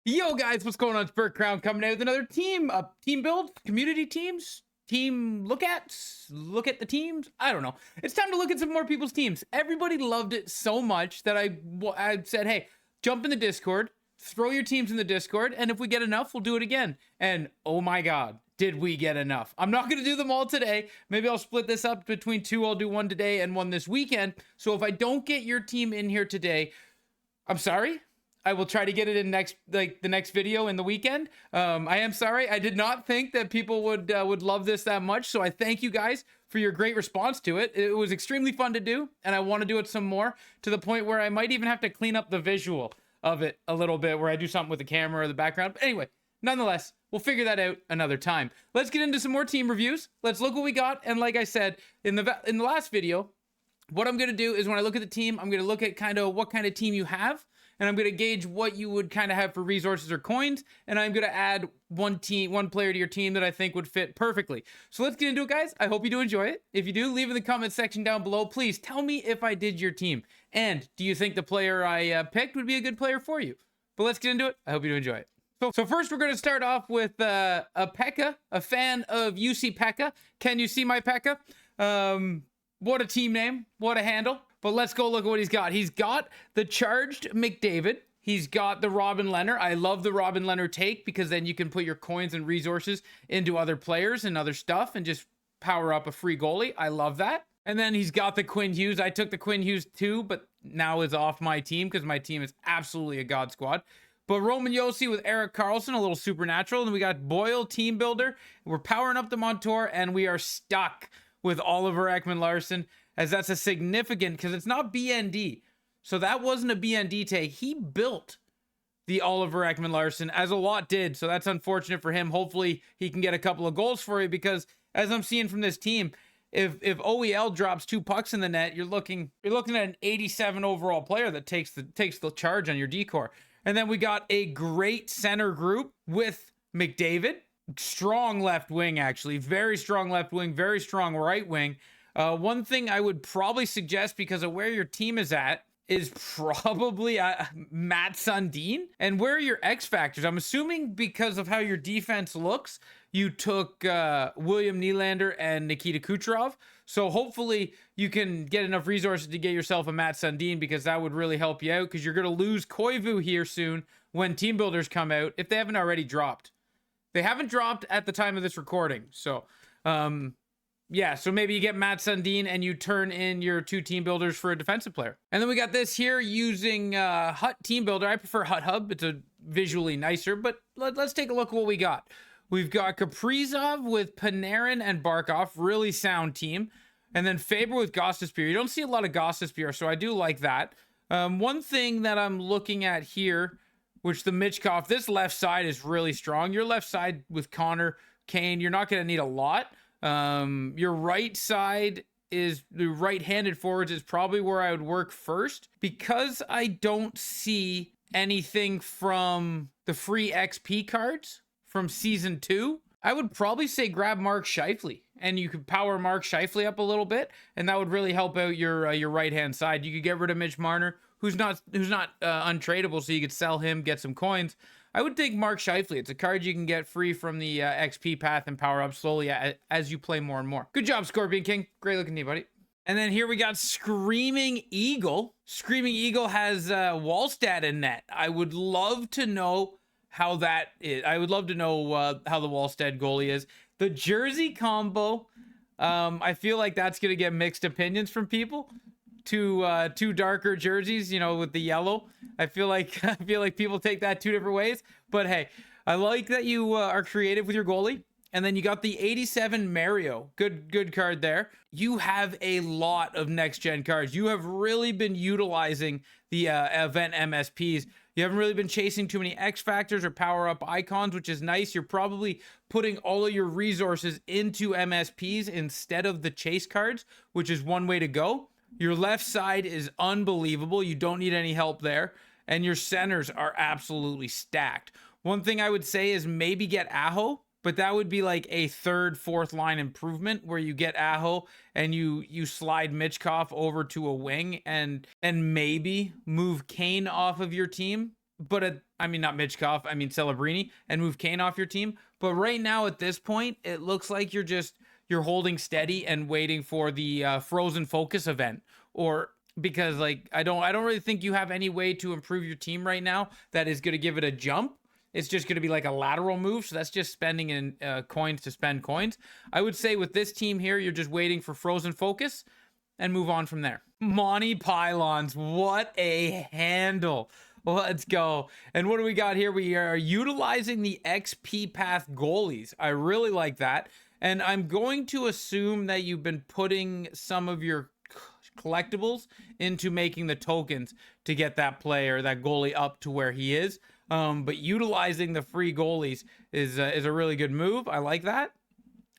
Yo guys, what's going on? It's Burt Crown coming out with another team build, community teams, team look at the teams. I don't know. It's time to look at some more people's teams. Everybody loved it so much that I said, hey, jump in the Discord, throw your teams in the Discord, and if we get enough, we'll do it again. And oh my God, did we get enough? I'm not going to do them all today. Maybe I'll split this up between two. I'll do one today and one this weekend. So if I don't get your team in here today, I'm sorry. I will try to get it in the next video in the weekend. I am sorry. I did not think that people would love this that much. So I thank you guys for your great response to it. It was extremely fun to do, and I want to do it some more, to the point where I might even have to clean up the visual of it a little bit, where I do something with the camera or the background. But anyway, nonetheless, we'll figure that out another time. Let's get into some more team reviews. Let's look what we got. And like I said in the last video, what I'm going to do is, when I look at the team, I'm going to look at kind of what kind of team you have, and I'm going to gauge what you would kind of have for resources or coins, and I'm going to add one player to your team that I think would fit perfectly. So let's get into it, guys. I hope you do enjoy it. If you do, leave in the comment section down below. Please tell me if I did your team, and do you think the player I picked would be a good player for you? But let's get into it. I hope you do enjoy it. So first, we're going to start off with a Pekka, a fan of UC Pekka. Can you see my Pekka? What a team name. What a handle. But let's go look at what he's got. He's got the charged McDavid. He's got the Robin Lehner. I love the Robin Lehner take, because then you can put your coins and resources into other players and other stuff and just power up a free goalie. I love that. And then he's got the Quinn Hughes. I took the Quinn Hughes too, but now is off my team because my team is absolutely a god squad. But Roman Yossi with Eric Carlson, a little supernatural. And we got Boyle, team builder. We're powering up the Montour, and we are stuck with Oliver Ekman-Larsson, as that's a significant, because it's not BND. So that wasn't a BND take. He built the Oliver Ekman-Larsson, as a lot did. So that's unfortunate for him. Hopefully he can get a couple of goals for you, because as I'm seeing from this team, if OEL drops 2 pucks in the net, you're looking at an 87 overall player that takes the charge on your decor. And then we got a great center group with McDavid. Strong left wing, actually. Very strong left wing, very strong right wing. One thing I would probably suggest, because of where your team is at, is probably Matt Sundin. And where are your X factors? I'm assuming because of how your defense looks, you took William Nylander and Nikita Kucherov. So hopefully you can get enough resources to get yourself a Matt Sundin, because that would really help you out, because you're going to lose Koivu here soon when team builders come out, if they haven't already dropped. They haven't dropped at the time of this recording. So, yeah, so maybe you get Matt Sundin and you turn in your 2 team builders for a defensive player. And then we got this here using Hut Team Builder. I prefer Hut Hub. It's a visually nicer, but let's take a look at what we got. We've got Kaprizov with Panarin and Barkov. Really sound team. And then Faber with Gostisbehere. You don't see a lot of Gostisbehere, so I do like that. One thing that I'm looking at here, which the Michkov, this left side is really strong. Your left side with Connor, Kane, you're not going to need a lot. Your right side is the right-handed forwards is probably where I would work first, because I don't see anything from the free XP cards from season 2. I would probably say grab Mark Scheifele, and you could power Mark Scheifele up a little bit, and that would really help out your right-hand side. You could get rid of Mitch Marner, who's not untradeable, so you could sell him, get some coins. I would take Mark Scheifele. It's a card you can get free from the XP path and power up slowly as you play more and more. Good job, Scorpion King. Great looking to you, buddy. And then here we got Screaming Eagle. Screaming Eagle has Wallstad in net. I would love to know how that is. I would love to know how the Wallstad goalie is. The jersey combo, I feel like that's going to get mixed opinions from people. Two darker jerseys, you know, with the yellow. I feel like people take that 2 different ways. But hey, I like that you are creative with your goalie. And then you got the 87 Mario. Good card there. You have a lot of next gen cards. You have really been utilizing the event MSPs. You haven't really been chasing too many X factors or power up icons, which is nice. You're probably putting all of your resources into MSPs instead of the chase cards, which is one way to go. Your left side is unbelievable. You don't need any help there. And your centers are absolutely stacked. One thing I would say is maybe get Aho, but that would be like a 3rd, 4th line improvement, where you get Aho and you slide Michkov over to a wing and maybe move Kane off of your team but I mean, not Mitchkov, I mean Celebrini, and move Kane off your team. But right now at this point, it looks like you're holding steady and waiting for the Frozen Focus event, or because like I don't really think you have any way to improve your team right now that is going to give it a jump. It's just going to be like a lateral move, so that's just spending in coins to spend coins. I would say with this team here, you're just waiting for Frozen Focus and move on from there. Monty Pylons, what a handle. Let's go. And what do we got here? We are utilizing the XP Path goalies. I really like that. And I'm going to assume that you've been putting some of your collectibles into making the tokens to get that player, that goalie up to where he is. But utilizing the free goalies is a really good move. I like that.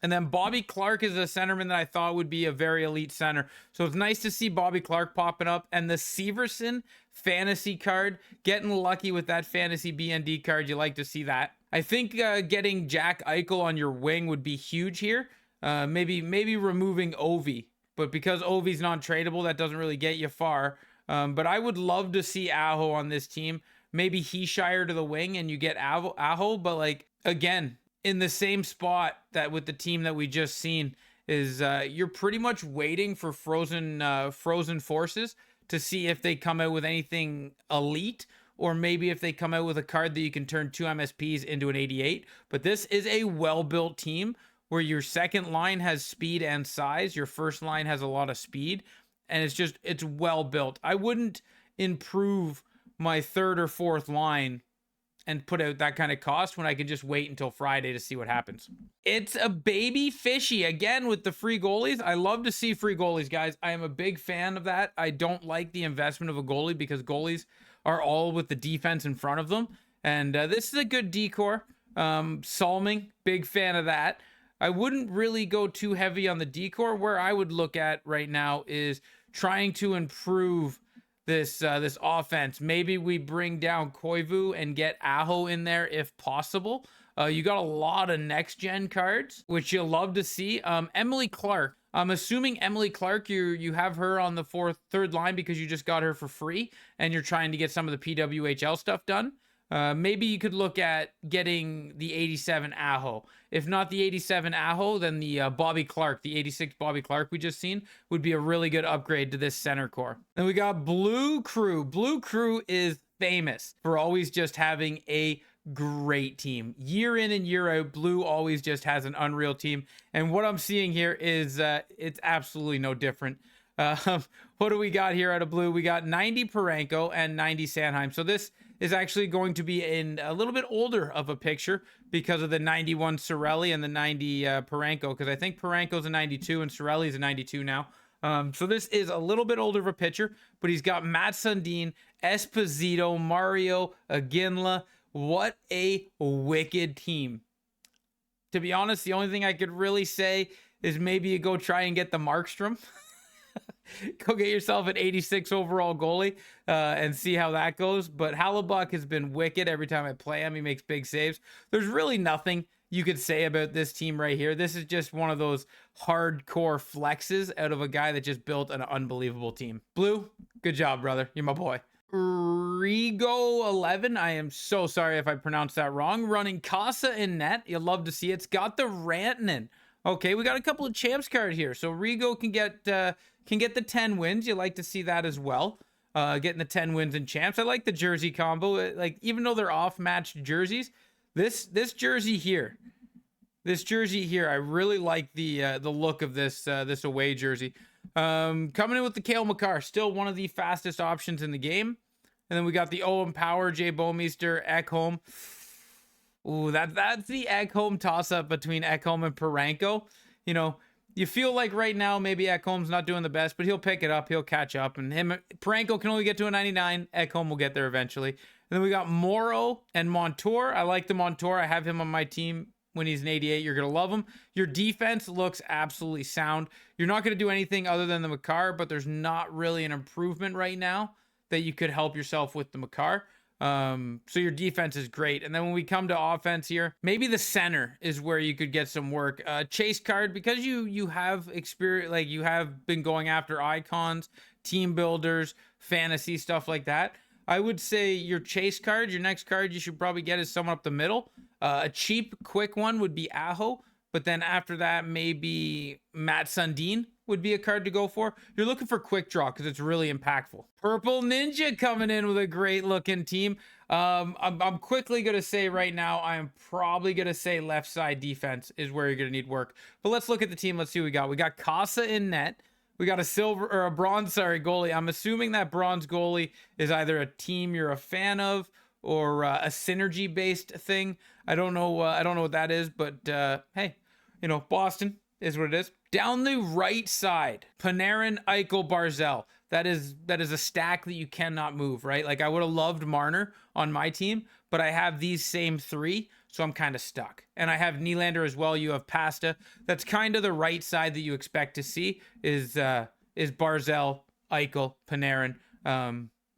And then Bobby Clark is a centerman that I thought would be a very elite center. So it's nice to see Bobby Clark popping up. And the Severson fantasy card, getting lucky with that fantasy BND card. You like to see that. I think getting Jack Eichel on your wing would be huge here. Maybe removing Ovi. But because Ovi's non-tradable, that doesn't really get you far. But I would love to see Aho on this team. Maybe Heeshire to the wing and you get Aho. But like, again, in the same spot that with the team that we just seen is you're pretty much waiting for frozen forces to see if they come out with anything elite, or maybe if they come out with a card that you can turn 2 MSPs into an 88. But this is a well-built team where your second line has speed and size, your first line has a lot of speed, and it's well built. I wouldn't improve my third or fourth line and put out that kind of cost when I could just wait until Friday to see what happens. It's a baby fishy again with the free goalies. I love to see free goalies, guys. I am a big fan of that. I don't like the investment of a goalie because goalies are all with the defense in front of them. And this is a good decor. Salming, big fan of that. I wouldn't really go too heavy on the decor. Where I would look at right now is trying to improve this offense. Maybe we bring down Koivu and get Aho in there if possible. You got a lot of next gen cards, which you'll love to see. Emily Clark. I'm assuming Emily Clark, you have her on the third line because you just got her for free and you're trying to get some of the PWHL stuff done. Maybe you could look at getting the 87 Aho. If not the 87 Aho, then the Bobby Clark, the 86 Bobby Clark we just seen, would be a really good upgrade to this center core. Then we got Blue Crew. Blue Crew is famous for always just having a great team. Year in and year out, Blue always just has an unreal team. And what I'm seeing here is it's absolutely no different. What do we got here out of Blue? We got 90 Parenko and 90 Sanheim. So this is actually going to be in a little bit older of a picture because of the 91 Sorelli and the 90 Parenko, because I think Parenko's a 92 and Sorelli's a 92 now. So this is a little bit older of a picture, but he's got Matt Sundin, Esposito, Mario, Aginla. What a wicked team. To be honest, the only thing I could really say is maybe you go try and get the Markstrom. Go get yourself an 86 overall goalie and see how that goes. But Hallebuck has been wicked every time I play him. He makes big saves. There's really nothing you could say about this team right here. This is just one of those hardcore flexes out of a guy that just built an unbelievable team. Blue, good job, brother. You're my boy. Rigo 11. I am so sorry if I pronounced that wrong. Running Casa in net. You'll love to see it. It's got the Rantanen. Okay, we got a couple of champs card here. So Rigo can get the 10 wins. You like to see that as well. Getting the 10 wins and champs. I like the jersey combo. Like, even though they're off-matched jerseys, this jersey here, I really like the look of this away jersey. Coming in with the Cale Makar, still one of the fastest options in the game. And then we got the Owen Power, Jay Bouwmeester, Ekholm. Ooh, that's the Ekholm toss-up between Ekholm and Parenko. You know, you feel like right now maybe Ekholm's not doing the best, but he'll pick it up. He'll catch up. And Parenko can only get to a 99. Ekholm will get there eventually. And then we got Morrow and Montour. I like the Montour. I have him on my team when he's an 88. You're going to love him. Your defense looks absolutely sound. You're not going to do anything other than the Makar, but there's not really an improvement right now that you could help yourself with the Makar. So your defense is great. And then when we come to offense here, maybe the center is where you could get some work. Chase card, because you have experience, like you have been going after icons, team builders, fantasy, stuff like that. I would say your chase card, your next card you should probably get is someone up the middle. A cheap, quick one would be Aho. But then after that, maybe Matt Sundin would be a card to go for. You're looking for quick draw because it's really impactful. Purple Ninja coming in with a great looking team. I'm quickly going to say right now, I'm probably going to say left side defense is where you're going to need work. But let's look at the team. Let's see what we got. We got Casa in net. We got a silver or a bronze, goalie. I'm assuming that bronze goalie is either a team you're a fan of or a synergy based thing. I don't know what that is, but hey, you know, Boston is what it is. Down the right side, Panarin, Eichel, Barzell. That is a stack that you cannot move, right? Like I would have loved Marner on my team, but I have these same three, so I'm kind of stuck. And I have Nylander as well. You have Pasta. That's kind of the right side that you expect to see is Barzell, Eichel, Panarin.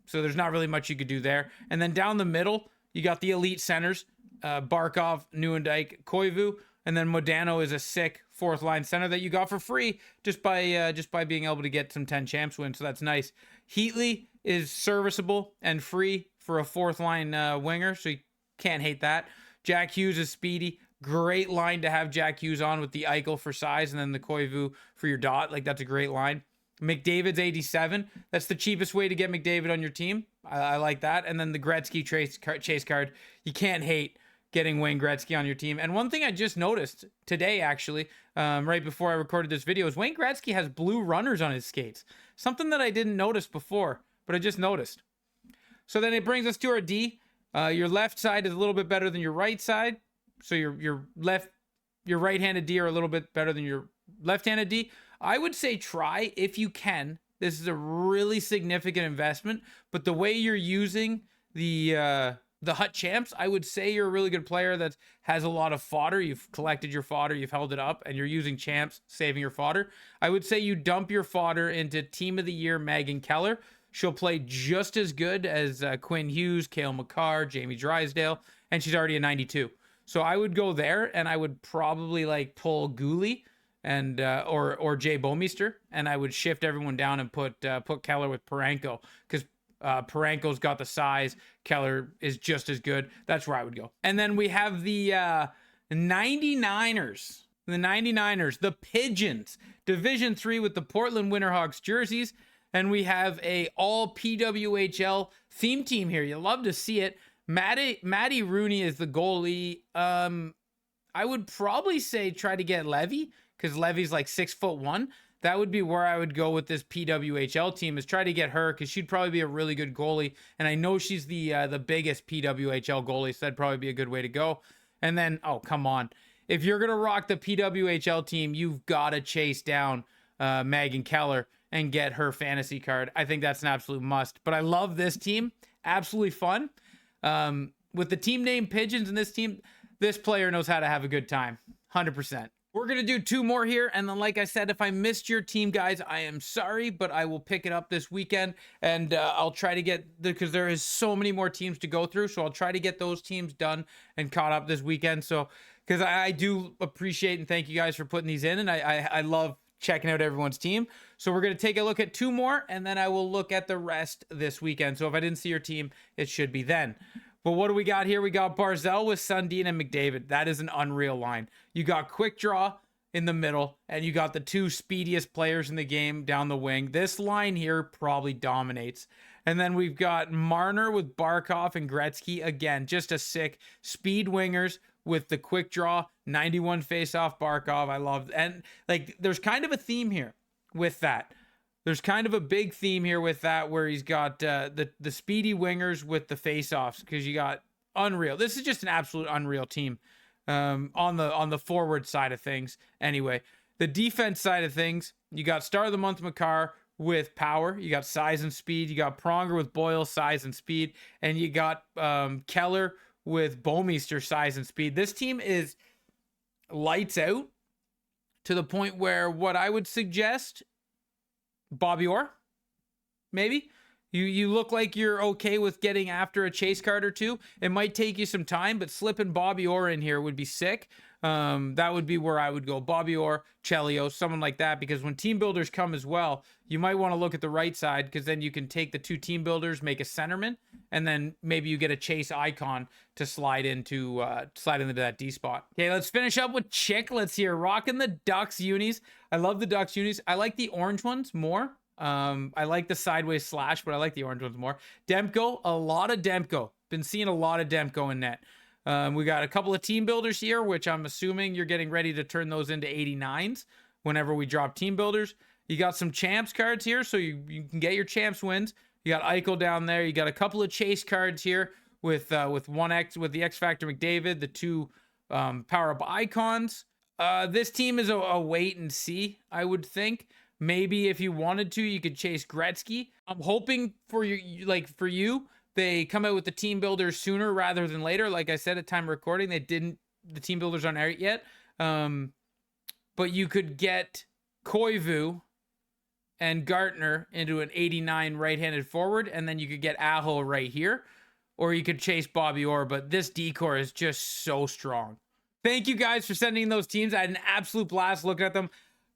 So there's not really much you could do there. And then down the middle, you got the elite centers, Barkov, Nieuwendyk, Koivu, and then Modano is a sick fourth line center that you got for free just by being able to get some 10 champs wins. So that's nice. Heatley is serviceable and free for a fourth line winger, so you can't hate that. Jack Hughes is speedy. Great line to have Jack Hughes on with the Eichel for size and then the Koivu for your dot. Like that's a great line. McDavid's 87. That's the cheapest way to get McDavid on your team. I like that. And then the Gretzky chase card. You can't hate getting Wayne Gretzky on your team. And one thing I just noticed today, actually, right before I recorded this video, is Wayne Gretzky has blue runners on his skates. Something that I didn't notice before, but I just noticed. So then it brings us to our D. Your left side is a little bit better than your right side. So your right-handed D are a little bit better than your left-handed D. I would say try if you can. This is a really significant investment, but the way you're using the Hut Champs, I would say you're a really good player that has a lot of fodder. You've collected your fodder, you've held it up, and you're using Champs, saving your fodder. I would say you dump your fodder into Team of the Year Megan Keller. She'll play just as good as Quinn Hughes, Cale Makar, Jamie Drysdale, and she's already a 92. So I would go there, and I would probably like pull Gooley and or Jay Bomeister, and I would shift everyone down and put Keller with Parenko because Parenko's got the size. Keller is just as good. That's where I would go. And then we have the 99ers. The 99ers, the Pigeons, Division 3 with the Portland Winterhawks jerseys. And we have a all PWHL theme team here. You love to see it. Maddie Rooney is the goalie. I would probably say try to get Levy because Levy's like 6'1". That would be where I would go with this PWHL team, is try to get her because she'd probably be a really good goalie. And I know she's the biggest PWHL goalie, so that'd probably be a good way to go. And then, oh, come on. If you're going to rock the PWHL team, you've got to chase down Megan Keller and get her fantasy card. I think that's an absolute must. But I love this team. Absolutely fun. With the team name Pigeons and this team, this player knows how to have a good time. 100%. We're going to do two more here. And then, like I said, if I missed your team, guys, I am sorry, but I will pick it up this weekend. And I'll try to get, because there is so many more teams to go through. So I'll try to get those teams done and caught up this weekend. So, because I do appreciate and thank you guys for putting these in. And I love checking out everyone's team. So we're going to take a look at two more, and then I will look at the rest this weekend. So if I didn't see your team, it should be then. But what do we got here? We got Barzell with Sundin and McDavid. That is an unreal line. You got Quick Draw in the middle, and you got the two speediest players in the game down the wing. This line here probably dominates. And then we've got Marner with Barkov and Gretzky. Again, just a sick speed wingers with the Quick Draw, 91 face-off Barkov. I love, and like there's kind of a theme here with that. There's kind of a big theme here with that, where he's got the speedy wingers with the face-offs, because you got unreal. This is just an absolute unreal team on the forward side of things. Anyway, the defense side of things, you got Star of the Month Makar with power. You got size and speed. You got Pronger with Boyle, size and speed. And you got Keller with Bomeister, size and speed. This team is lights out to the point where what I would suggest, Bobby Orr, maybe, You look like you're okay with getting after a chase card or two. It might take you some time, but slipping Bobby Orr in here would be sick. That would be where I would go. Bobby Orr, Chelio, someone like that. Because when team builders come as well, you might want to look at the right side, because then you can take the 2 team builders, make a centerman, and then maybe you get a chase icon to slide into that D spot. Okay, let's finish up with Chick. Let's hear rocking the Ducks unis. I love the Ducks unis. I like the orange ones more. I like the sideways slash, but I like the orange ones more. Demko, a lot of Demko. Been seeing a lot of Demko in net. We got a couple of team builders here, which I'm assuming you're getting ready to turn those into 89s whenever we drop team builders. You got some champs cards here, so you can get your champs wins. You got Eichel down there. You got a couple of chase cards here with the X Factor McDavid, the 2 power up icons. This team is a wait and see, I would think. Maybe if you wanted to, you could chase Gretzky. I'm hoping for you, they come out with the team builders sooner rather than later. Like I said at time of recording, the team builders aren't out yet. But you could get Koivu and Gartner into an 89 right-handed forward, and then you could get Aho right here, or you could chase Bobby Orr, but this decor is just so strong. Thank you guys for sending those teams. I had an absolute blast looking at them.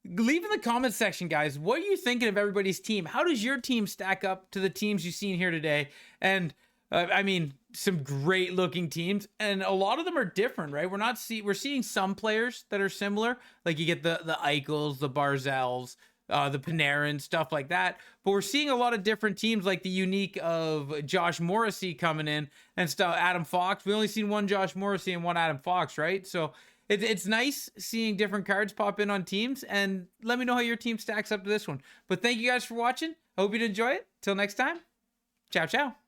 Leave in the comments section, guys, what are you thinking of everybody's team? How does your team stack up to the teams you've seen here today? And I mean, some great looking teams, and a lot of them are different, right? We're seeing some players that are similar, like you get the Eichels, the Barzels, the Panarin, stuff like that. But we're seeing a lot of different teams, like the unique of Josh Morrissey coming in and stuff. Adam Fox. We only seen one Josh Morrissey and one Adam Fox, right? So it's nice seeing different cards pop in on teams, and let me know how your team stacks up to this one. But thank you guys for watching. I hope you enjoy it. Till next time. Ciao, ciao.